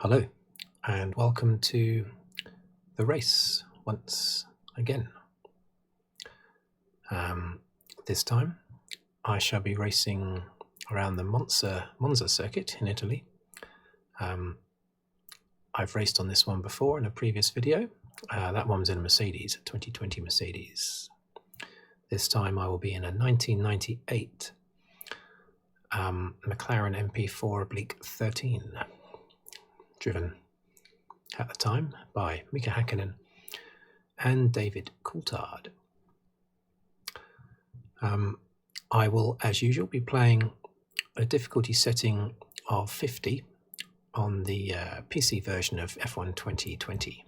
Hello and welcome to the race once again. This time I shall be racing around the Monza circuit in Italy. I've raced on this one before in a previous video. That one was in a Mercedes, a 2020 Mercedes. This time I will be in a 1998 McLaren MP4 13, driven at the time by Mika Hakkinen and David Coulthard. I will, as usual, be playing a difficulty setting of 50 on the PC version of F1 2020.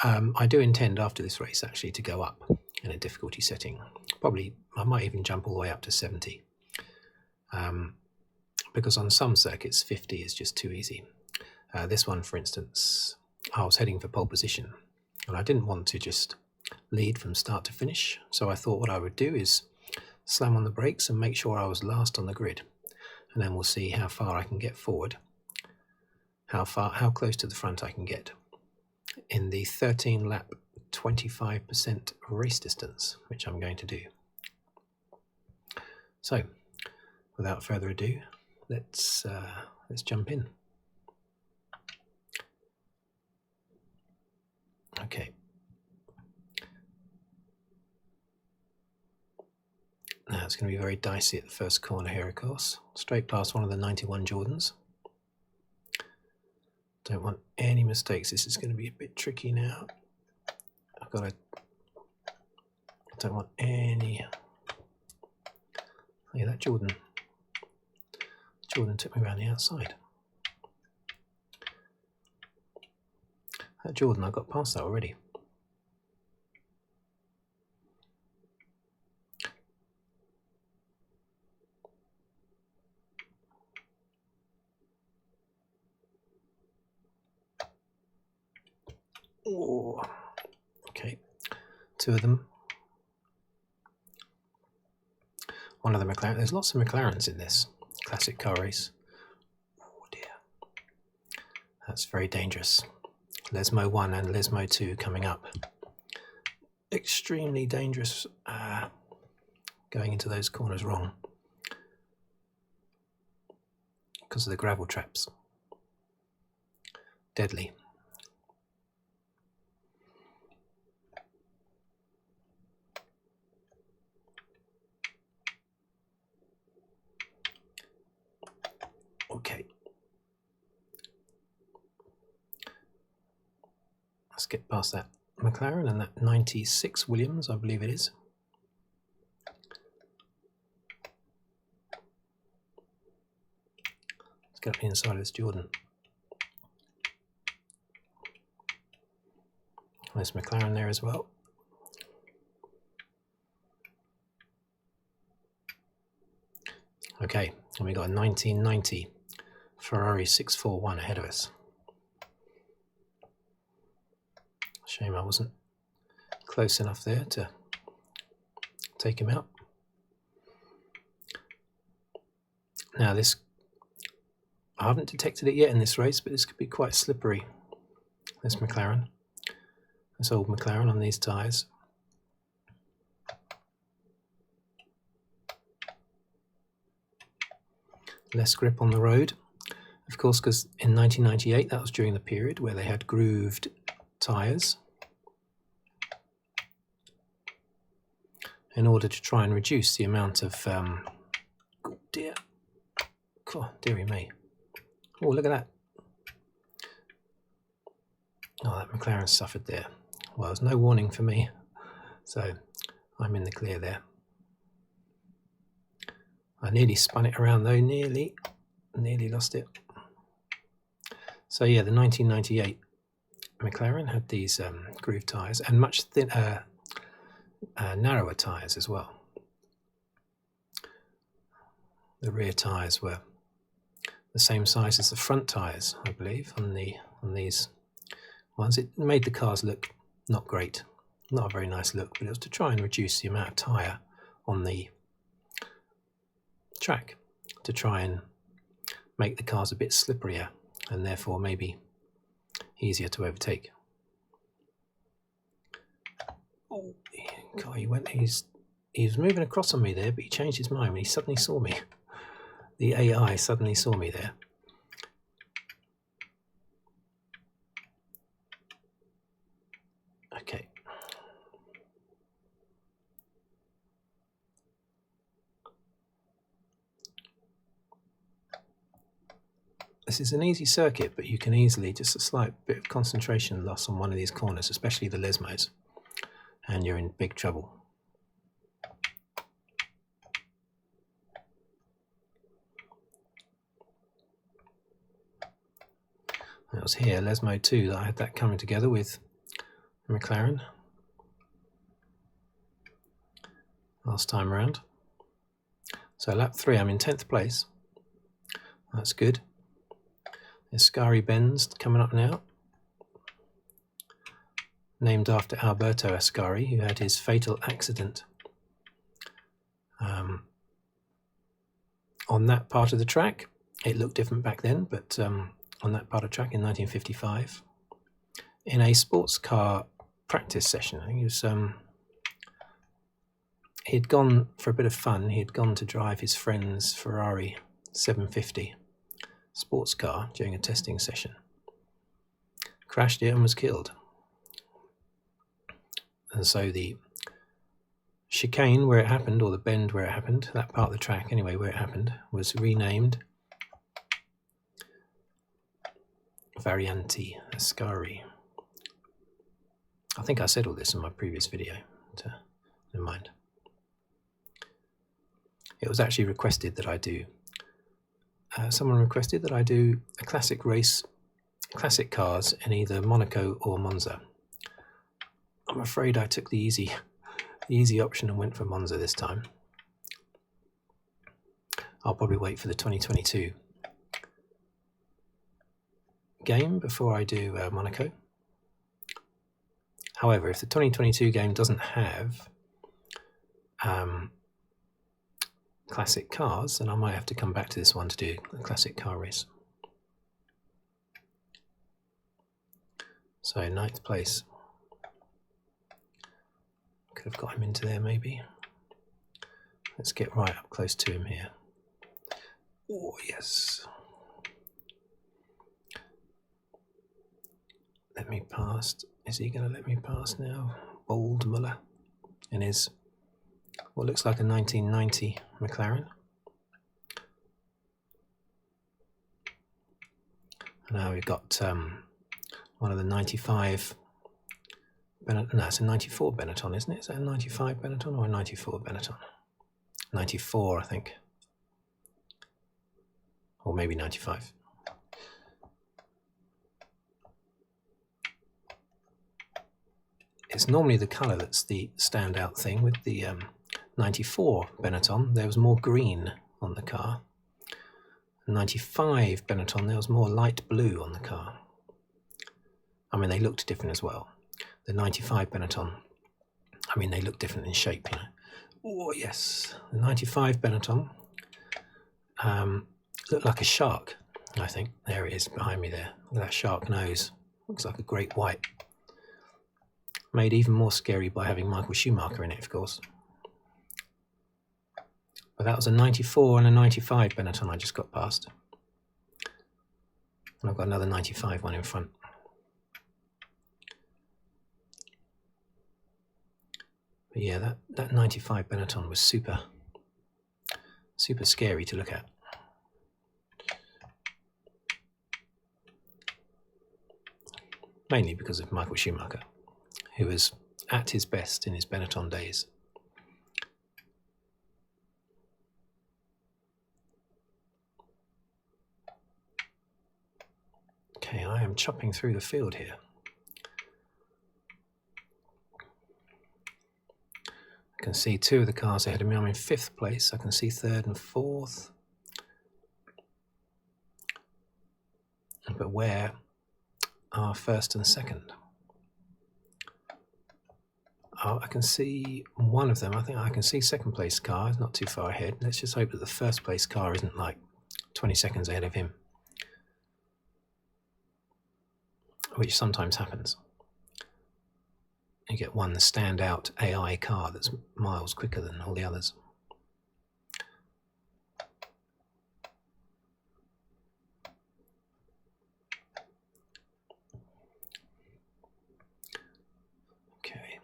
I do intend after this race actually to go up in a difficulty setting. Probably I might even jump all the way up to 70. Because on some circuits 50 is just too easy. This one, for instance, I was heading for pole position and I didn't want to just lead from start to finish, so I thought what I would do is slam on the brakes and make sure I was last on the grid, and then we'll see how far I can get forward, how close to the front I can get in the 13 lap 25% race distance, which I'm going to do. So without further ado, let's jump in. Okay. Now it's going to be very dicey at the first corner here, of course. Straight past one of the 91 Jordans. Don't want any mistakes. This is going to be a bit tricky now. I don't want any. Yeah, that Jordan took me around the outside. That Jordan, I got past that already. Oh, okay, two of them. One of the McLaren. There's lots of McLarens in this classic car race. Oh dear, that's very dangerous. Lesmo 1 and Lesmo 2 coming up. Extremely dangerous going into those corners wrong because of the gravel traps. Deadly. Okay. Let's get past that McLaren and that 96 Williams, I believe it is. Let's get up the inside of this Jordan. There's McLaren there as well. Okay, and we got a 1990 Ferrari 641 ahead of us. Shame I wasn't close enough there to take him out. Now this, I haven't detected it yet in this race, but this could be quite slippery. This McLaren, this old McLaren on these tyres. Less grip on the road, of course, because in 1998 that was during the period where they had grooved tyres in order to try and reduce the amount of oh dear, God, dearie me. Oh, look at that. Oh, that McLaren suffered there. Well, there's no warning for me, so I'm in the clear there. I nearly spun it around though, nearly lost it. So yeah, the 1998 McLaren had these groove tyres and much thinner, narrower tyres as well. The rear tyres were the same size as the front tyres, I believe, on these ones. It made the cars look not great, not a very nice look, but it was to try and reduce the amount of tyre on the track, to try and make the cars a bit slipperier and therefore maybe easier to overtake. Oh, God, he was moving across on me there, but he changed his mind when he suddenly saw me. The AI suddenly saw me there. Okay. This is an easy circuit, but you can easily, just a slight bit of concentration loss on one of these corners, especially the Lesmos, and you're in big trouble. It was here, Lesmo 2, that I had that coming together with McLaren last time around. So lap 3, I'm in 10th place. That's good. Ascari Benz coming up now, named after Alberto Ascari, who had his fatal accident on that part of the track. It looked different back then, but on that part of track in 1955, in a sports car practice session. I think he was he'd gone for a bit of fun. He'd gone to drive his friend's Ferrari 750 sports car during a testing session, crashed it and was killed. And so the chicane where it happened, or the bend where it happened, that part of the track anyway where it happened, was renamed Variante Ascari. I think I said all this in my previous video, so never mind. It was actually requested that I do someone requested that I do a classic race, classic cars in either Monaco or Monza. I'm afraid I took the easy option and went for Monza this time. I'll probably wait for the 2022 game before I do Monaco. However, if the 2022 game doesn't have classic cars, then I might have to come back to this one to do a classic car race. So 9th place. Could have got him into there maybe. Let's get right up close to him here. Oh yes. Let me pass. Is he going to let me pass now? Bold Muller in his what looks like a 1990 McLaren. Now we've got one of the 95 Benetton. No, it's a 94 Benetton, isn't it? Is that a 95 Benetton or a 94 Benetton? 94, I think. Or maybe 95. It's normally the colour that's the standout thing. With the 94 Benetton, there was more green on the car. 95 Benetton, there was more light blue on the car. I mean, they looked different as well. The 95 Benetton, I mean, they look different in shape, you know. Oh, yes. The 95 Benetton looked like a shark, I think. There it is behind me there. Look at that shark nose. Looks like a great white. Made even more scary by having Michael Schumacher in it, of course. But that was a 94 and a 95 Benetton I just got past. And I've got another 95 one in front. But yeah, that 95 Benetton was super scary to look at. Mainly because of Michael Schumacher, who was at his best in his Benetton days. Okay, I am chopping through the field here. I can see two of the cars ahead of me. I'm in 5th place. I can see 3rd and 4th. But where are 1st and 2nd? Oh, I can see one of them. I think I can see 2nd place car. It's not too far ahead. Let's just hope that the 1st place car isn't like 20 seconds ahead of him, which sometimes happens. You get one standout AI car that's miles quicker than all the others. Okay.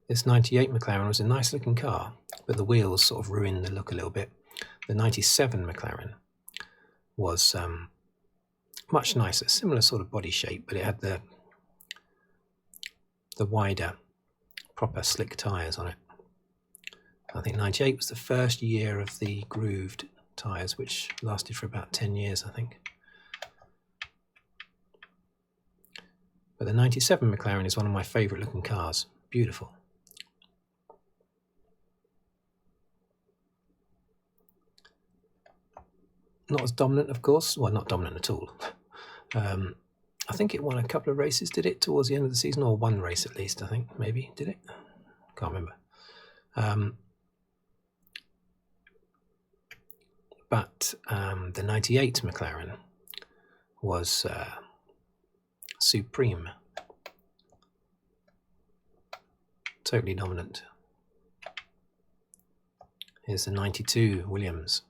This 98 McLaren was a nice looking car, but the wheels sort of ruined the look a little bit. The 97 McLaren was much nicer, similar sort of body shape, but it had the wider, proper slick tyres on it. I think 98 was the first year of the grooved tyres, which lasted for about 10 years, I think. But the 97 McLaren is one of my favourite looking cars. Beautiful. Not as dominant, of course. Well, not dominant at all. I think it won a couple of races, did it, towards the end of the season? Or one race at least, I think, maybe. Did it? Can't remember. But the 98 McLaren was supreme. Totally dominant. Here's the 92 Williams.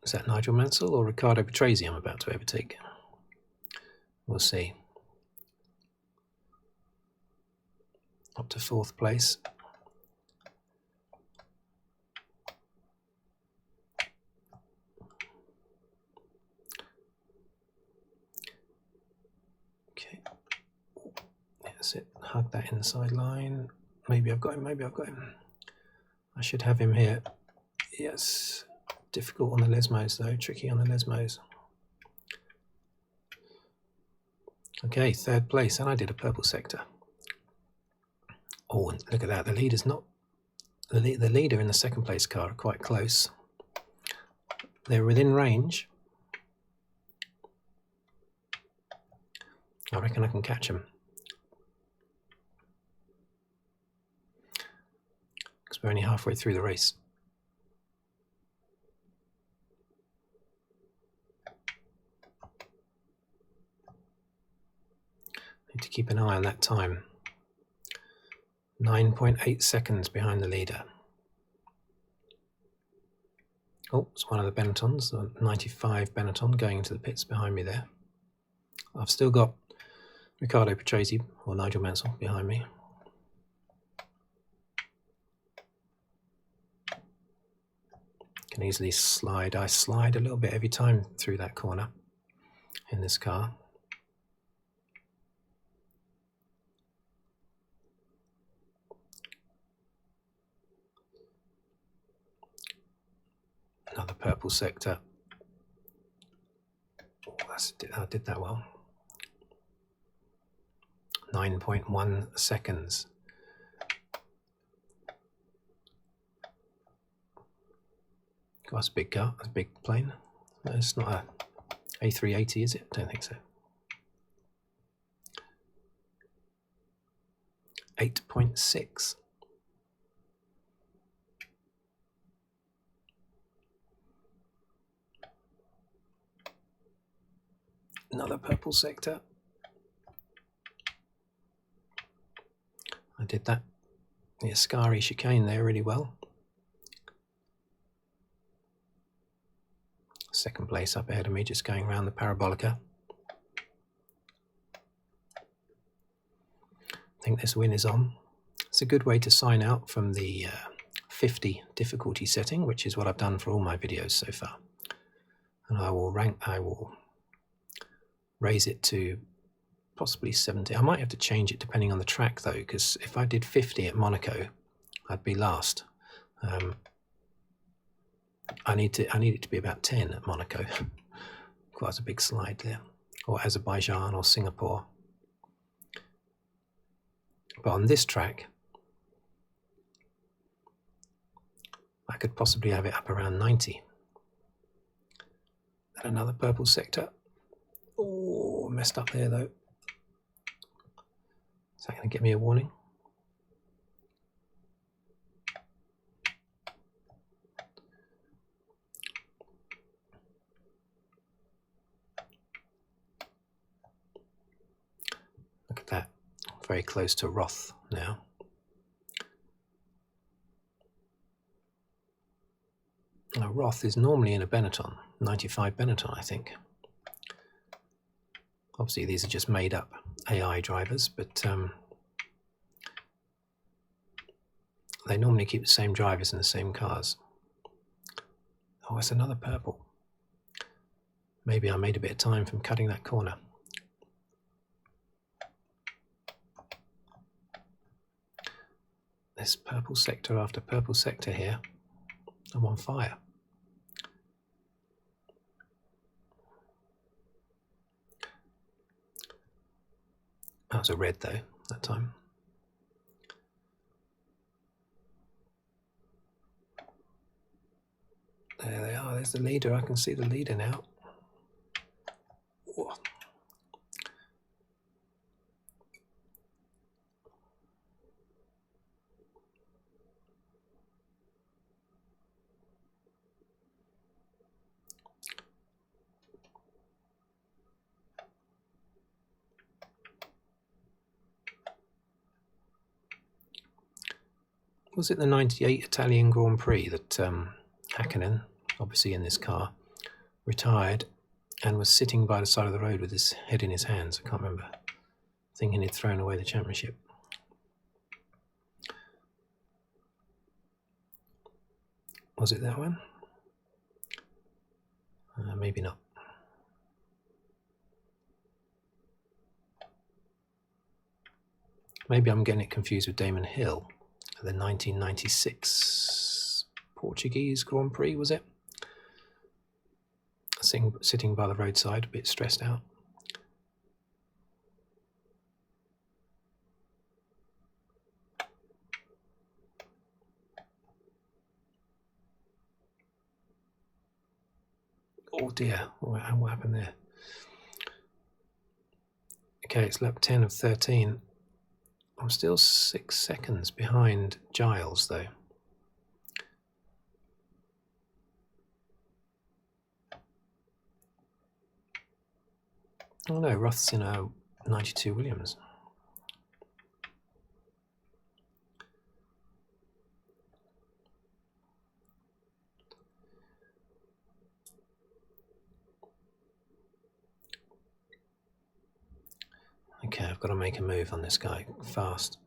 Is that Nigel Mansell or Riccardo Patrese I'm about to overtake? We'll see. Up to 4th place. Okay. That's it. Hug that inside line. Maybe I've got him, maybe I've got him. I should have him here. Yes. Difficult on the Lesmos though, tricky on the Lesmos. Okay, 3rd place, and I did a purple sector. Oh, and look at that, the leader's not... The leader in the 2nd place car are quite close. They're within range. I reckon I can catch them. Because we're only halfway through the race. Need to keep an eye on that time. 9.8 seconds behind the leader. Oh, it's one of the Benettons, the 95 Benetton going into the pits behind me there. I've still got Riccardo Patrese or Nigel Mansell behind me. Can easily slide. I slide a little bit every time through that corner in this car. Another purple sector. Oh, I did that well. 9.1 seconds. Oh, that's a big car. That's a big plane. No, it's not a A380, is it? I don't think so. 8.6. Another purple sector. I did that, the Ascari chicane there really well. 2nd place up ahead of me, just going around the parabolica. I think this win is on. It's a good way to sign out from the 50 difficulty setting, which is what I've done for all my videos so far. And I will raise it to possibly 70. I might have to change it depending on the track though, because if I did 50 at Monaco, I'd be last. I need it to be about 10 at Monaco. Quite a big slide there. Or Azerbaijan or Singapore. But on this track, I could possibly have it up around 90. And another purple sector. Oh, messed up there though. Let's that going to get me a warning? Look at that, very close to Roth now. Now, Roth is normally in a Benetton, 95 Benetton, I think. Obviously, these are just made up AI drivers, but they normally keep the same drivers in the same cars. Oh, it's another purple. Maybe I made a bit of time from cutting that corner. This purple sector after purple sector here. I'm on fire. That was a red though, that time. There they are, there's the leader. I can see the leader now. Whoa. Was it the 98 Italian Grand Prix that Hakkinen, obviously in this car, retired and was sitting by the side of the road with his head in his hands? I can't remember, thinking he'd thrown away the championship. Was it that one? Maybe not. Maybe I'm getting it confused with Damon Hill. The 1996 Portuguese Grand Prix, was it? Sitting by the roadside, a bit stressed out. Oh dear, what happened there? Okay, it's lap 10 of 13. I'm still 6 seconds behind Giles, though. Oh no, Roth's in a 92 Williams. Okay, I've got to make a move on this guy fast.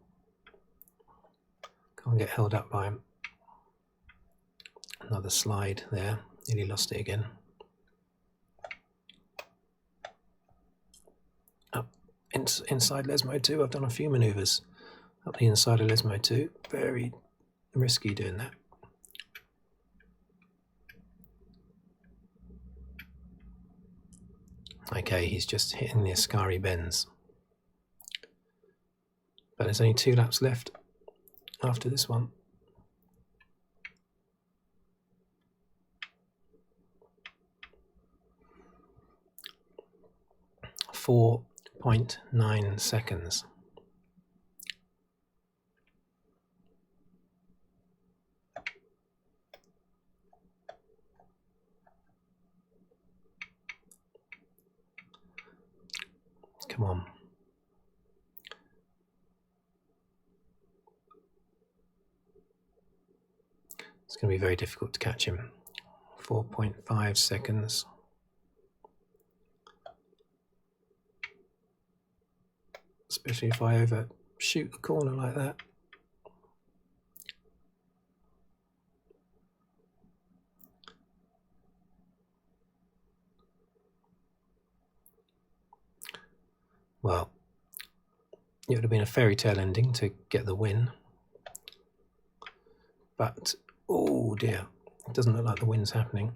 Can't get held up by him. Another slide there. Nearly lost it again. Up inside Lesmo 2. I've done a few manoeuvres up the inside of Lesmo 2. Very risky doing that. Okay, he's just hitting the Ascari bends. But there's only 2 laps left after this one. .9 seconds. Come on. It's going to be very difficult to catch him. 4.5 seconds. Especially if I overshoot the corner like that. Well, it would have been a fairy tale ending to get the win. But, oh dear, it doesn't look like the win's happening.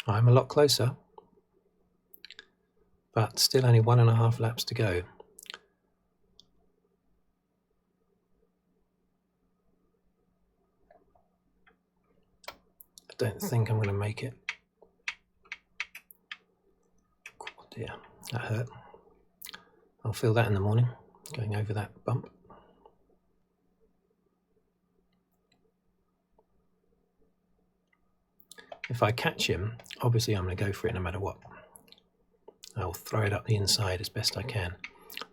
I'm a lot closer, but still only 1.5 laps to go. I don't think I'm going to make it. Oh dear, that hurt. I'll feel that in the morning, going over that bump. If I catch him, obviously I'm going to go for it no matter what. I'll throw it up the inside as best I can.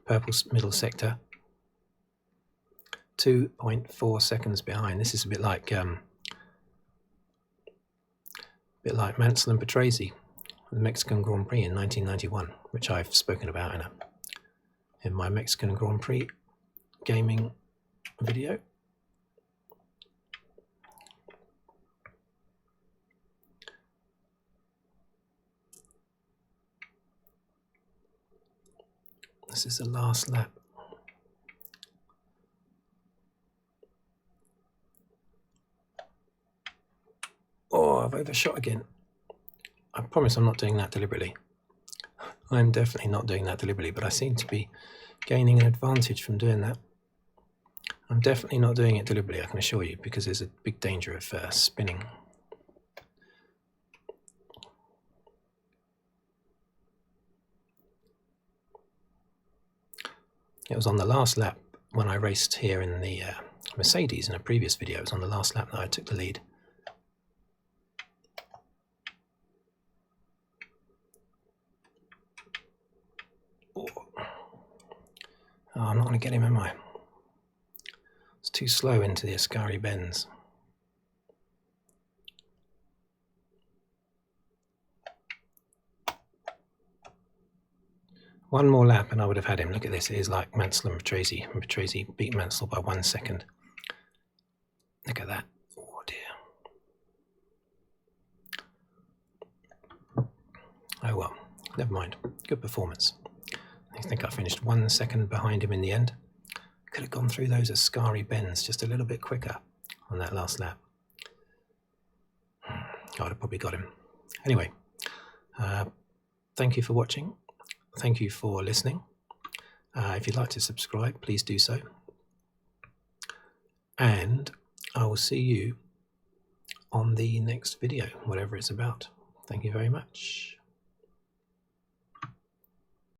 Purple middle sector, 2.4 seconds behind. This is a bit like Mansell and Patrese, the Mexican Grand Prix in 1991, which I've spoken about in my Mexican Grand Prix gaming video. This is the last lap. Oh, I've overshot again. I promise I'm not doing that deliberately. I'm definitely not doing that deliberately, but I seem to be gaining an advantage from doing that. I'm definitely not doing it deliberately, I can assure you, because there's a big danger of spinning. It was on the last lap when I raced here in the Mercedes in a previous video. It was on the last lap that I took the lead. Oh, I'm not going to get him, am I? It's too slow into the Ascari bends. One more lap and I would have had him. Look at this, it is like Mansell and Patrese. And Patrese beat Mansell by 1 second. Look at that. Oh dear. Oh well, never mind. Good performance. I think I finished 1 second behind him in the end. Could have gone through those Ascari bends just a little bit quicker on that last lap. I would have probably got him. Anyway, thank you for watching. Thank you for listening. If you'd like to subscribe, please do so. And I will see you on the next video, whatever it's about. Thank you very much.